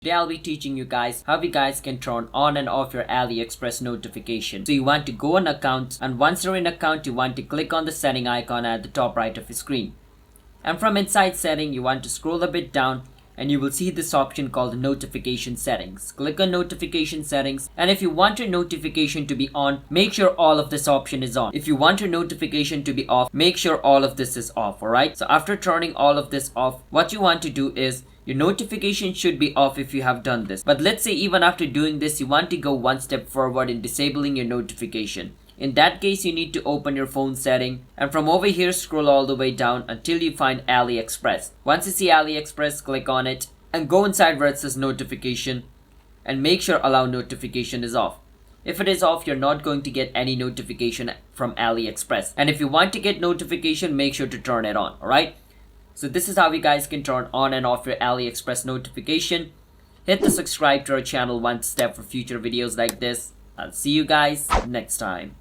Today I'll be teaching you guys how you guys can turn on and off your Aliexpress notification. So you want to go on account, and once you're in account you want to click on the setting icon at the top right of your screen. And from inside setting you want to scroll a bit down and you will see this option called notification settings. Click on notification settings, and if you want your notification to be on, make sure all of this option is on. If you want your notification to be off, make sure all of this is off. Alright, so after turning all of this off, what you want to do is your notification should be off if you have done this. But let's say even after doing this you want to go one step forward in disabling your notification. In that case you need to open your phone setting, and from over here scroll all the way down until you find Aliexpress. Once you see Aliexpress, click on it and go inside where it says notification and make sure allow notification is off. If it is off, you're not going to get any notification from Aliexpress, and if you want to get notification, make sure to turn it on. Alright, so this is how you guys can turn on and off your Aliexpress notification. Hit the subscribe to our channel one step for future videos like this. I'll see you guys next time.